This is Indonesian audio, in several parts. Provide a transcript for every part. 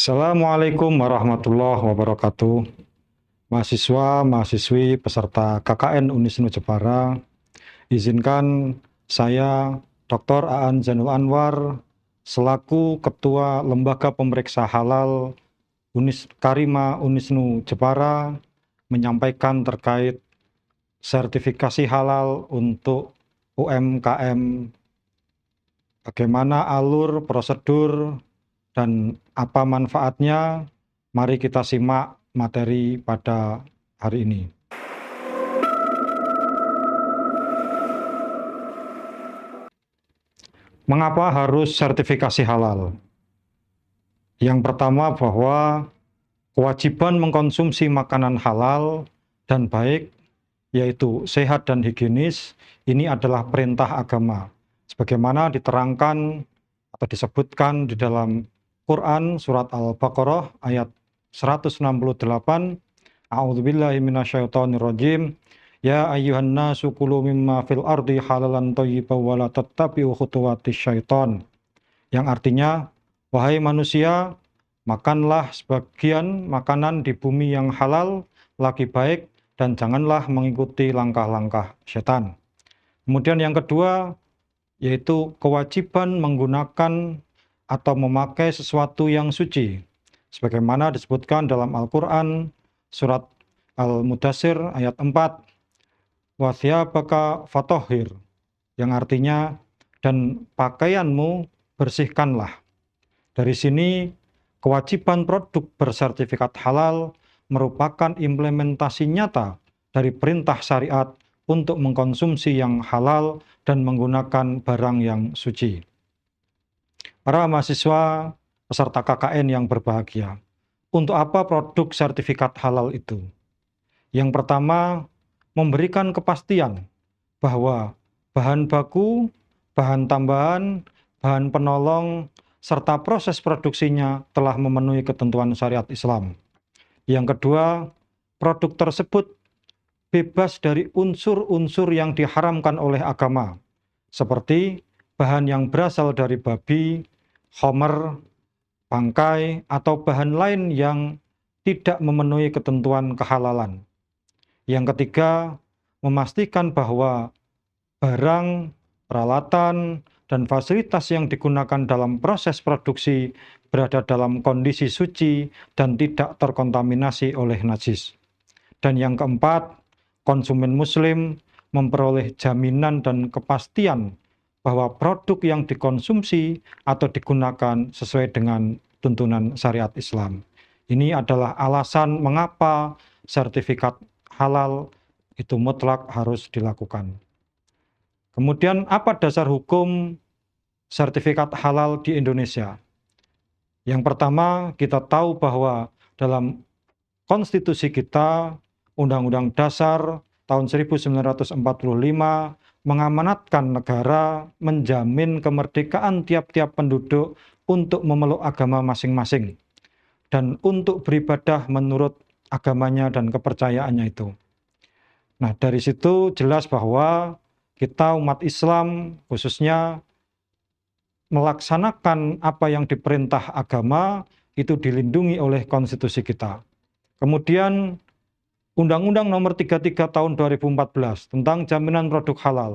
Assalamualaikum warahmatullahi wabarakatuh. Mahasiswa, mahasiswi, peserta KKN Unisnu Jepara, izinkan saya Dr. Aan Zainul Anwar selaku Ketua Lembaga Pemeriksa Halal Karima Unisnu Jepara menyampaikan terkait sertifikasi halal untuk UMKM, bagaimana alur, prosedur, dan apa manfaatnya. Mari kita simak materi pada hari ini. Mengapa harus sertifikasi halal? Yang pertama, bahwa kewajiban mengkonsumsi makanan halal dan baik, yaitu sehat dan higienis, ini adalah perintah agama, sebagaimana diterangkan atau disebutkan di dalam Quran surat Al-Baqarah ayat 168. A'udzubillahi minasyaitonirrajim. Ya ayyuhan nasu kulu mimma fil ardi halalan thayyiban wa la tattabi'u khutuwatis syaiton. Yang artinya, wahai manusia, makanlah sebagian makanan di bumi yang halal, lagi baik, dan janganlah mengikuti langkah-langkah setan. Kemudian yang kedua, yaitu kewajiban menggunakan atau memakai sesuatu yang suci, sebagaimana disebutkan dalam Al-Quran surat Al-Mudassir ayat 4, wa thiyabaka fatahhir, yang artinya, dan pakaianmu bersihkanlah. Dari sini, kewajiban produk bersertifikat halal merupakan implementasi nyata dari perintah syariat untuk mengkonsumsi yang halal dan menggunakan barang yang suci. Para mahasiswa peserta KKN yang berbahagia, untuk apa produk sertifikat halal itu? Yang pertama, memberikan kepastian bahwa bahan baku, bahan tambahan, bahan penolong, serta proses produksinya telah memenuhi ketentuan syariat Islam. Yang kedua, produk tersebut bebas dari unsur-unsur yang diharamkan oleh agama, seperti bahan yang berasal dari babi, khamr, bangkai, atau bahan lain yang tidak memenuhi ketentuan kehalalan. Yang ketiga, memastikan bahwa barang, peralatan, dan fasilitas yang digunakan dalam proses produksi berada dalam kondisi suci dan tidak terkontaminasi oleh najis. Dan yang keempat, konsumen muslim memperoleh jaminan dan kepastian bahwa produk yang dikonsumsi atau digunakan sesuai dengan tuntunan syariat Islam. Ini adalah alasan mengapa sertifikat halal itu mutlak harus dilakukan. Kemudian, apa dasar hukum sertifikat halal di Indonesia? Yang pertama, kita tahu bahwa dalam konstitusi kita, Undang-Undang Dasar tahun 1945 mengamanatkan negara menjamin kemerdekaan tiap-tiap penduduk untuk memeluk agama masing-masing dan untuk beribadah menurut agamanya dan kepercayaannya itu. Nah, dari situ jelas bahwa kita umat Islam khususnya melaksanakan apa yang diperintah agama itu dilindungi oleh konstitusi kita. Kemudian Undang-Undang Nomor 33 Tahun 2014 tentang jaminan produk halal,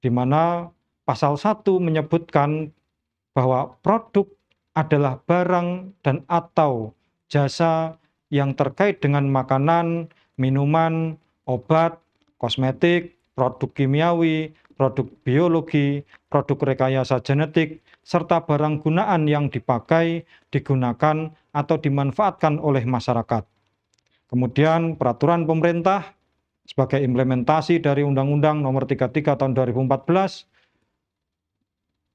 di mana pasal 1 menyebutkan bahwa produk adalah barang dan atau jasa yang terkait dengan makanan, minuman, obat, kosmetik, produk kimiawi, produk biologi, produk rekayasa genetik, serta barang gunaan yang dipakai, digunakan, atau dimanfaatkan oleh masyarakat. Kemudian peraturan pemerintah sebagai implementasi dari Undang-Undang Nomor 33 Tahun 2014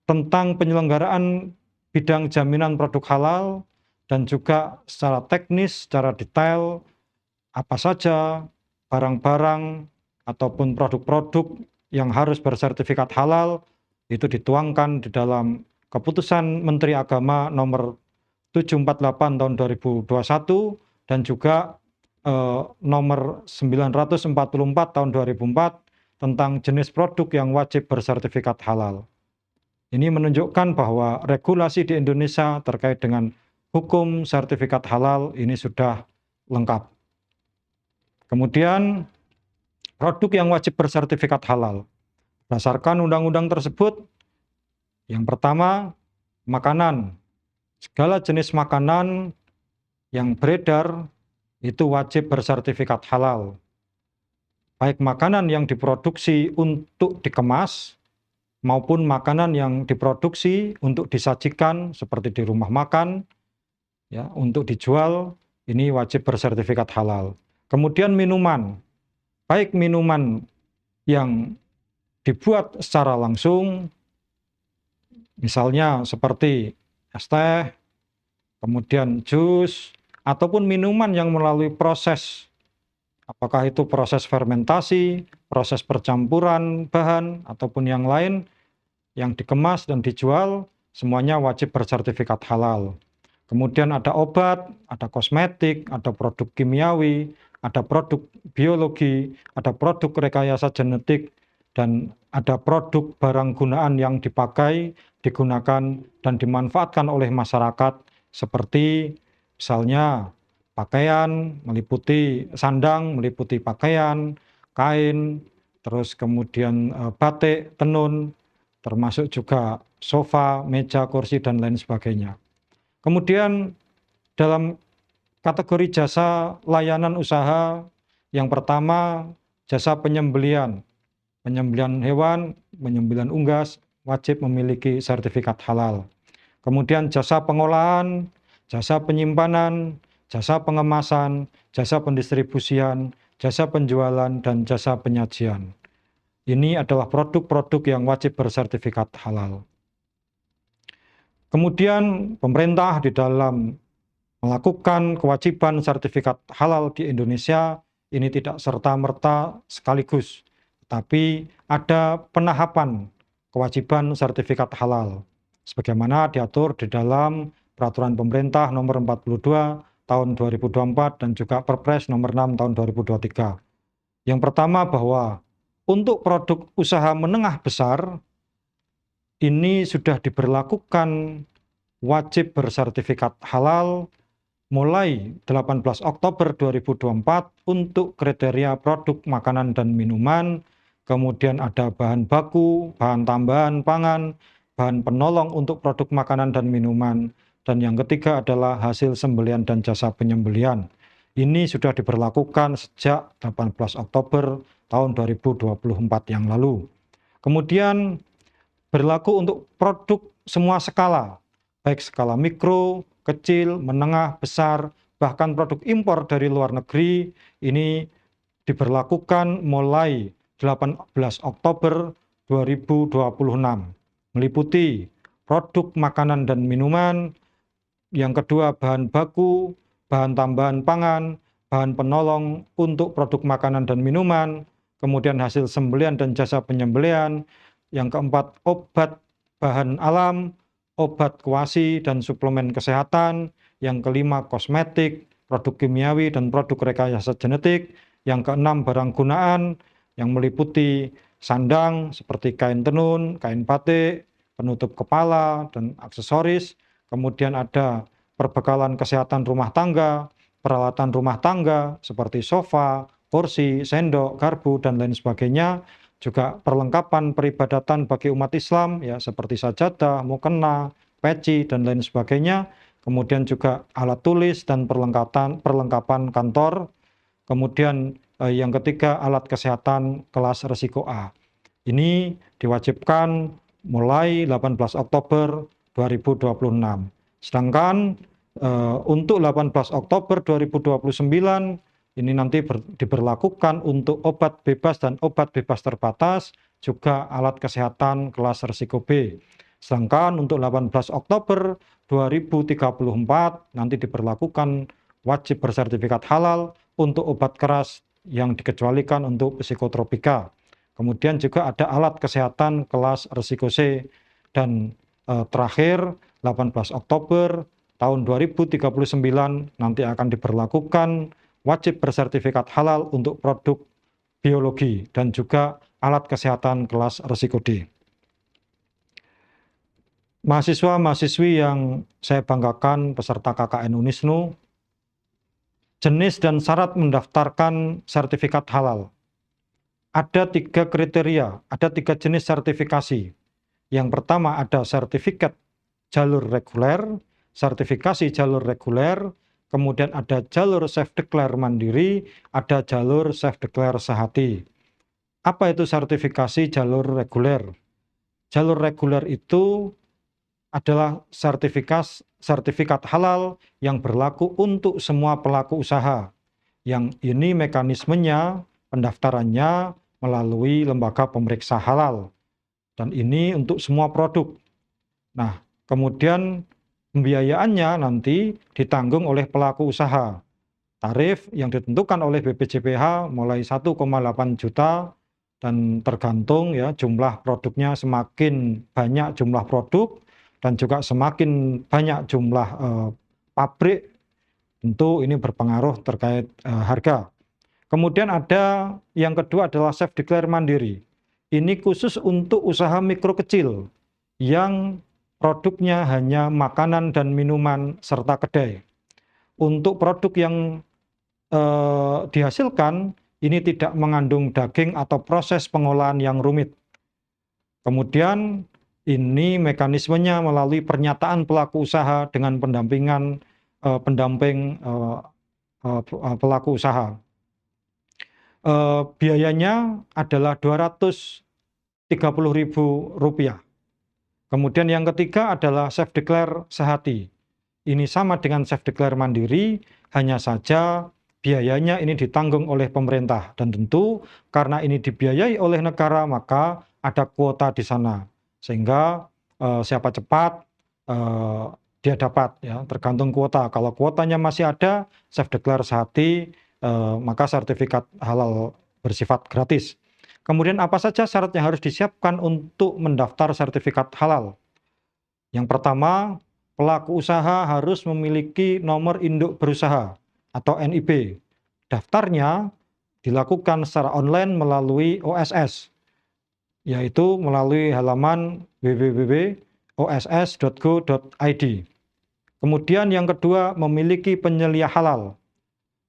tentang penyelenggaraan bidang jaminan produk halal, dan juga secara teknis, secara detail, apa saja barang-barang ataupun produk-produk yang harus bersertifikat halal itu dituangkan di dalam Keputusan Menteri Agama Nomor 748 Tahun 2021 dan juga Nomor 944 Tahun 2004 tentang jenis produk yang wajib bersertifikat halal. Ini menunjukkan bahwa regulasi di Indonesia terkait dengan hukum sertifikat halal ini sudah lengkap. Kemudian produk yang wajib bersertifikat halal. Berdasarkan undang-undang tersebut, yang pertama, makanan. Segala jenis makanan yang beredar itu wajib bersertifikat halal. Baik makanan yang diproduksi untuk dikemas maupun makanan yang diproduksi untuk disajikan seperti di rumah makan, ya, untuk dijual, ini wajib bersertifikat halal. Kemudian minuman, baik minuman yang dibuat secara langsung, misalnya seperti es teh, kemudian jus, ataupun minuman yang melalui proses, apakah itu proses fermentasi, proses percampuran bahan, ataupun yang lain, yang dikemas dan dijual, semuanya wajib bersertifikat halal. Kemudian ada obat, ada kosmetik, ada produk kimiawi, ada produk biologi, ada produk rekayasa genetik, dan ada produk barang gunaan yang dipakai, digunakan, dan dimanfaatkan oleh masyarakat, seperti misalnya pakaian, meliputi sandang, meliputi pakaian, kain, terus kemudian batik, tenun, termasuk juga sofa, meja, kursi, dan lain sebagainya. Kemudian dalam kategori jasa layanan usaha, yang pertama jasa penyembelian. Penyembelian hewan, penyembelian unggas, wajib memiliki sertifikat halal. Kemudian jasa pengolahan, jasa penyimpanan, jasa pengemasan, jasa pendistribusian, jasa penjualan, dan jasa penyajian. Ini adalah produk-produk yang wajib bersertifikat halal. Kemudian pemerintah di dalam melakukan kewajiban sertifikat halal di Indonesia ini tidak serta-merta sekaligus, tapi ada penahapan kewajiban sertifikat halal sebagaimana diatur di dalam Peraturan Pemerintah Nomor 42 Tahun 2024 dan juga Perpres Nomor 6 Tahun 2023. Yang pertama, bahwa untuk produk usaha menengah besar ini sudah diberlakukan wajib bersertifikat halal mulai 18 Oktober 2024 untuk kriteria produk makanan dan minuman, kemudian ada bahan baku, bahan tambahan pangan, bahan penolong untuk produk makanan dan minuman, dan yang ketiga adalah hasil sembelian dan jasa penyembelian. Ini sudah diberlakukan sejak 18 Oktober tahun 2024 yang lalu. Kemudian berlaku untuk produk semua skala, baik skala mikro, kecil, menengah, besar, bahkan produk impor dari luar negeri, ini diberlakukan mulai 18 Oktober 2026, meliputi produk makanan dan minuman, yang kedua bahan baku, bahan tambahan pangan, bahan penolong untuk produk makanan dan minuman, kemudian hasil sembelian dan jasa penyembelian, yang keempat obat bahan alam, obat kuasi dan suplemen kesehatan, yang kelima kosmetik, produk kimiawi dan produk rekayasa genetik, yang keenam barang gunaan yang meliputi sandang seperti kain tenun, kain batik, penutup kepala, dan aksesoris. Kemudian ada perbekalan kesehatan rumah tangga, peralatan rumah tangga seperti sofa, kursi, sendok, garpu, dan lain sebagainya. Juga perlengkapan peribadatan bagi umat Islam, ya, seperti sajadah, mukena, peci, dan lain sebagainya. Kemudian juga alat tulis dan perlengkapan kantor. Kemudian yang ketiga alat kesehatan kelas risiko A. Ini diwajibkan mulai 18 Oktober 2026. Sedangkan untuk 18 Oktober 2029 ini nanti diberlakukan untuk obat bebas dan obat bebas terbatas, juga alat kesehatan kelas risiko B. Sedangkan untuk 18 Oktober 2034 nanti diberlakukan wajib bersertifikat halal untuk obat keras yang dikecualikan untuk psikotropika. Kemudian juga ada alat kesehatan kelas risiko C. Dan terakhir 18 Oktober tahun 2039 nanti akan diberlakukan wajib bersertifikat halal untuk produk biologi dan juga alat kesehatan kelas risiko D. Mahasiswa-mahasiswi yang saya banggakan peserta KKN Unisnu, jenis dan syarat mendaftarkan sertifikat halal. Ada 3 kriteria, ada 3 jenis sertifikasi. Yang pertama ada sertifikat jalur reguler, sertifikasi jalur reguler, kemudian ada jalur self-declare mandiri, ada jalur self-declare sehati. Apa itu sertifikasi jalur reguler? Jalur reguler itu adalah sertifikat halal yang berlaku untuk semua pelaku usaha. Yang ini mekanismenya, pendaftarannya melalui lembaga pemeriksa halal. Dan ini untuk semua produk. Nah, kemudian pembiayaannya nanti ditanggung oleh pelaku usaha. Tarif yang ditentukan oleh BPJPH mulai 1,8 juta dan tergantung ya jumlah produknya, semakin banyak jumlah produk dan juga semakin banyak jumlah pabrik, tentu ini berpengaruh terkait harga. Kemudian ada yang kedua adalah self-declare mandiri. Ini khusus untuk usaha mikro kecil yang produknya hanya makanan dan minuman serta kedai. Untuk produk yang dihasilkan ini tidak mengandung daging atau proses pengolahan yang rumit. Kemudian ini mekanismenya melalui pernyataan pelaku usaha dengan pendampingan pendamping pelaku usaha. Biayanya adalah Rp230.000. Kemudian yang ketiga adalah self-declare sehati. Ini sama dengan self-declare mandiri, hanya saja biayanya ini ditanggung oleh pemerintah. Dan tentu karena ini dibiayai oleh negara, maka ada kuota di sana. Sehingga siapa cepat dia dapat, ya, tergantung kuota. Kalau kuotanya masih ada, self-declare sehati, maka sertifikat halal bersifat gratis. Kemudian apa saja syarat yang harus disiapkan untuk mendaftar sertifikat halal? Yang pertama, pelaku usaha harus memiliki nomor induk berusaha atau NIB. Daftarnya dilakukan secara online melalui OSS, yaitu melalui halaman www.oss.go.id. Kemudian yang kedua, memiliki penyelia halal.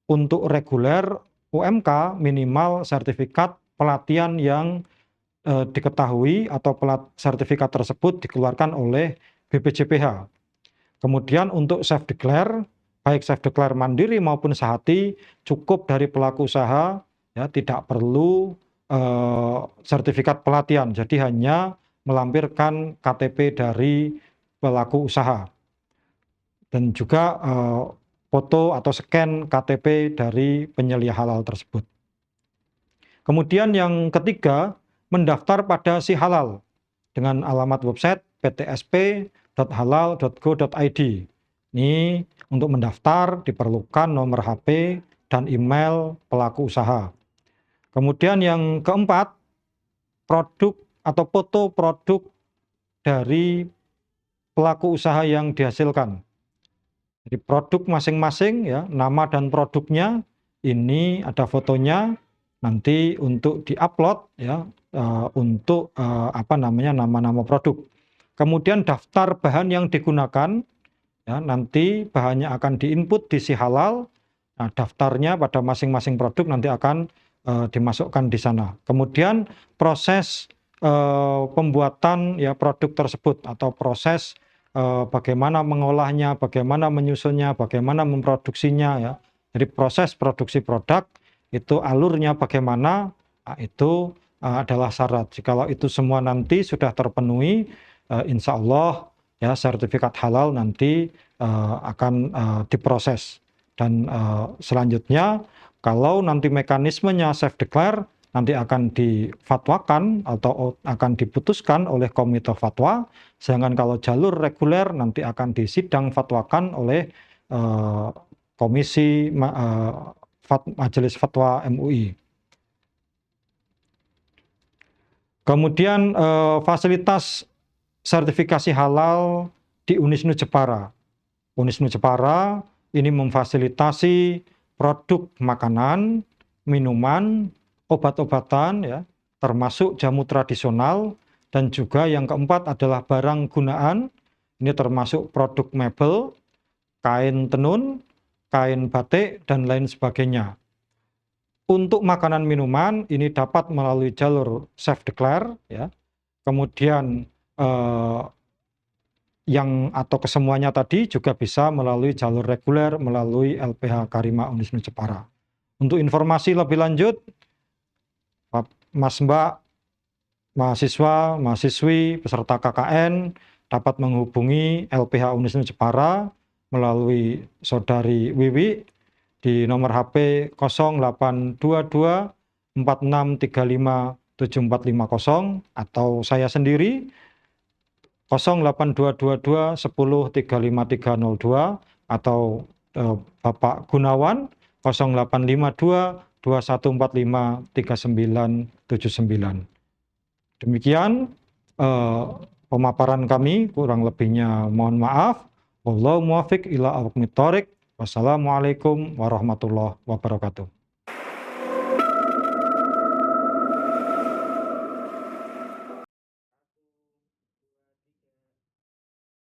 Untuk reguler UMK minimal sertifikat pelatihan yang diketahui atau sertifikat tersebut dikeluarkan oleh BPJPH. Kemudian untuk self-declare, baik self-declare mandiri maupun sehati, cukup dari pelaku usaha, ya, tidak perlu sertifikat pelatihan, jadi hanya melampirkan KTP dari pelaku usaha. Dan juga foto atau scan KTP dari penyelia halal tersebut. Kemudian yang ketiga, mendaftar pada Si Halal dengan alamat website ptsp.halal.go.id. Ini untuk mendaftar diperlukan nomor HP dan email pelaku usaha. Kemudian yang keempat, produk atau foto produk dari pelaku usaha yang dihasilkan. Jadi produk masing-masing, ya, nama dan produknya, ini ada fotonya, nanti untuk diupload, ya, untuk nama-nama produk. Kemudian daftar bahan yang digunakan, ya, nanti bahannya akan diinput di Si Halal. Nah, daftarnya pada masing-masing produk nanti akan dimasukkan di sana. Kemudian proses pembuatan, ya, produk tersebut atau proses bagaimana mengolahnya, bagaimana menyusunnya, bagaimana memproduksinya, ya. Jadi proses produksi produk itu alurnya bagaimana, nah, itu adalah syarat. Jikalau itu semua nanti sudah terpenuhi, insya Allah, ya, sertifikat halal nanti akan diproses. Dan selanjutnya, kalau nanti mekanismenya self-declare, nanti akan difatwakan atau akan diputuskan oleh komite fatwa. Sedangkan kalau jalur reguler nanti akan disidang fatwakan oleh komisi Majelis Fatwa MUI. Kemudian fasilitas sertifikasi halal di Unisnu Jepara. Unisnu Jepara ini memfasilitasi produk makanan, minuman, obat-obatan, ya, termasuk jamu tradisional, dan juga yang keempat adalah barang gunaan, Ini termasuk produk mebel, kain tenun, kain batik, dan lain sebagainya. Untuk makanan minuman ini dapat melalui jalur self declare ya. Kemudian yang atau kesemuanya tadi juga bisa melalui jalur reguler melalui LPH Karima Unisnu Jepara. Untuk informasi lebih lanjut, Mas Mbak, mahasiswa, mahasiswi, peserta KKN dapat menghubungi LPH Unisnu Jepara melalui Saudari Wiwi di nomor HP 0822 4635 7450 atau saya sendiri 08222 10 35302 atau Bapak Gunawan 0852 2145 3979. Demikian pemaparan kami, kurang lebihnya mohon maaf. Wallahu muwaffiq ila aqwamit thoriq. Wassalamualaikum warahmatullahi wabarakatuh.